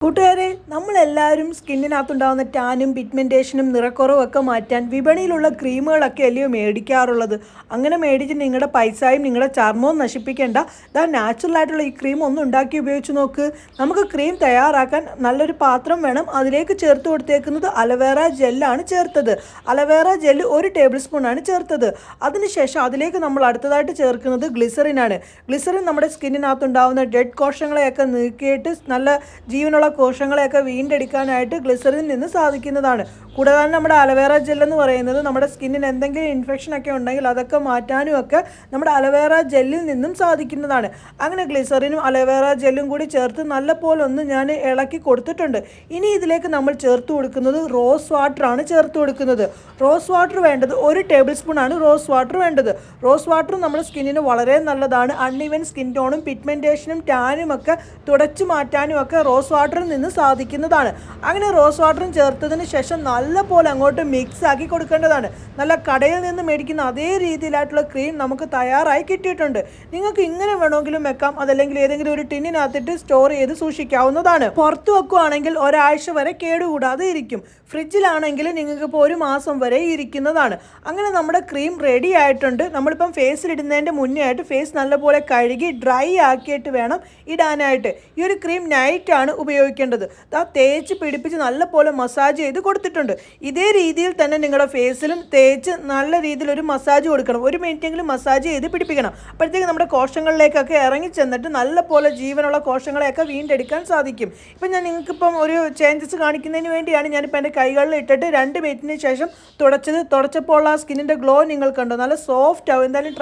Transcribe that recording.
കൂട്ടുകാരെ, നമ്മളെല്ലാവരും സ്കിന്നിനകത്തുണ്ടാകുന്ന ടാനും പിഗ്മെൻറ്റേഷനും നിറക്കുറവും ഒക്കെ മാറ്റാൻ വിപണിയിലുള്ള ക്രീമുകളൊക്കെ അല്ലയോ മേടിക്കാറുള്ളത്. അങ്ങനെ മേടിച്ച് നിങ്ങളുടെ പൈസയും നിങ്ങളുടെ ചർമ്മവും നശിപ്പിക്കേണ്ട. നാച്ചുറലായിട്ടുള്ള ഈ ക്രീം ഒന്ന് ഉണ്ടാക്കി ഉപയോഗിച്ച് നോക്ക്. നമുക്ക് ക്രീം തയ്യാറാക്കാൻ നല്ലൊരു പാത്രം വേണം. അതിലേക്ക് ചേർത്ത് കൊടുത്തേക്കുന്നത് അലവേറ ജെല്ലാണ് ചേർത്തത്. അലവേറ ജെല്ല് 1 ടേബിൾ സ്പൂണാണ് ചേർത്തത്. അതിനുശേഷം അതിലേക്ക് നമ്മൾ അടുത്തതായിട്ട് ചേർക്കുന്നത് ഗ്ലിസറിനാണ്. ഗ്ലിസറിൻ നമ്മുടെ സ്കിന്നിനകത്തുണ്ടാകുന്ന ഡെഡ് കോശങ്ങളെയൊക്കെ നീക്കിയിട്ട് നല്ല ജീവനുള്ള കോശങ്ങളെയൊക്കെ വീണ്ടെടുക്കാനായിട്ട് ഗ്ലിസറിനിൽ നിന്ന് സാധിക്കുന്നതാണ്. കൂടാതെ നമ്മുടെ അലവേറ ജെൽ എന്ന് പറയുന്നത് നമ്മുടെ സ്കിന്നിന് എന്തെങ്കിലും ഇൻഫെക്ഷൻ ഒക്കെ ഉണ്ടെങ്കിൽ അതൊക്കെ മാറ്റാനും ഒക്കെ നമ്മുടെ അലവേറ ജെല്ലിൽ നിന്നും സാധിക്കുന്നതാണ്. അങ്ങനെ ഗ്ലിസറിനും അലവേറ ജെല്ലും കൂടി ചേർത്ത് നല്ലപോലെ ഒന്ന് ഞാൻ ഇളക്കി കൊടുത്തിട്ടുണ്ട്. ഇനി ഇതിലേക്ക് നമ്മൾ ചേർത്ത് കൊടുക്കുന്നത് റോസ് വാട്ടറാണ് ചേർത്ത് കൊടുക്കുന്നത്. റോസ് വാട്ടർ വേണ്ടത് 1 ടേബിൾ സ്പൂണാണ് റോസ് വാട്ടർ വേണ്ടത്. റോസ് വാട്ടർ നമ്മുടെ സ്കിന്നിന് വളരെ നല്ലതാണ്. അൺഇവൻ സ്കിൻ ടോണും പിഗ്മെൻറ്റേഷനും ടാനും ഒക്കെ തുടച്ചു മാറ്റാനും ഒക്കെ റോസ് വാട്ടറിൽ നിന്ന് സാധിക്കുന്നതാണ്. അങ്ങനെ റോസ് വാട്ടറും ചേർത്തതിന് ശേഷം നല്ലപോലെ അങ്ങോട്ട് മിക്സ് ആക്കി കൊടുക്കേണ്ടതാണ്. നല്ല കടയിൽ നിന്ന് മേടിക്കുന്ന അതേ രീതിയിലായിട്ടുള്ള ക്രീം നമുക്ക് തയ്യാറായി കിട്ടിയിട്ടുണ്ട്. നിങ്ങൾക്ക് ഇങ്ങനെ വേണമെങ്കിലും വെക്കാം, അതല്ലെങ്കിൽ ഏതെങ്കിലും ഒരു ടിന്നിനകത്തിട്ട് സ്റ്റോർ ചെയ്ത് സൂക്ഷിക്കാവുന്നതാണ്. പുറത്ത് വെക്കുകയാണെങ്കിൽ ഒരാഴ്ച വരെ കേടുകൂടാതെ ഇരിക്കും. ഫ്രിഡ്ജിലാണെങ്കിൽ നിങ്ങൾക്ക് ഇപ്പോൾ 1 മാസം വരെ ഇരിക്കുന്നതാണ്. അങ്ങനെ നമ്മുടെ ക്രീം റെഡി ആയിട്ടുണ്ട്. നമ്മളിപ്പം ഫേസിലിടുന്നതിൻ്റെ മുന്നേ ആയിട്ട് ഫേസ് നല്ലപോലെ കഴുകി ഡ്രൈ ആക്കിയിട്ട് വേണം ഇടാനായിട്ട്. ഈ ഒരു ക്രീം നൈറ്റാണ് ഉപയോഗിക്കേണ്ടത്. തേച്ച് പിടിപ്പിച്ച് നല്ലപോലെ മസാജ് ചെയ്ത് കൊടുത്തിട്ടുണ്ട്. ഇതേ രീതിയിൽ തന്നെ നിങ്ങളുടെ ഫേസിലും തേച്ച് നല്ല രീതിയിൽ ഒരു മസാജ് കൊടുക്കണം. 1 മിനിറ്റെങ്കിലും മസാജ് ചെയ്ത് പിടിപ്പിക്കണം. അപ്പോഴത്തേക്ക് നമ്മുടെ കോശങ്ങളിലേക്കൊക്കെ ഇറങ്ങി ചെന്നിട്ട് നല്ലപോലെ ജീവനുള്ള കോശങ്ങളെയൊക്കെ വീണ്ടെടുക്കാൻ സാധിക്കും. ഇപ്പം ഞാൻ നിങ്ങൾക്കിപ്പം ഒരു ചേഞ്ചസ് കാണിക്കുന്നതിന് വേണ്ടിയാണ് ഞാനിപ്പോൾ എൻ്റെ കൈകളിൽ ഇട്ടിട്ട് 2 മിനിറ്റിന് ശേഷം തുടച്ചപ്പോൾ ആ സ്കിന്നിൻ്റെ ഗ്ലോ നിങ്ങൾ കണ്ടോ? നല്ല സോഫ്റ്റ് ആവും. എന്തായാലും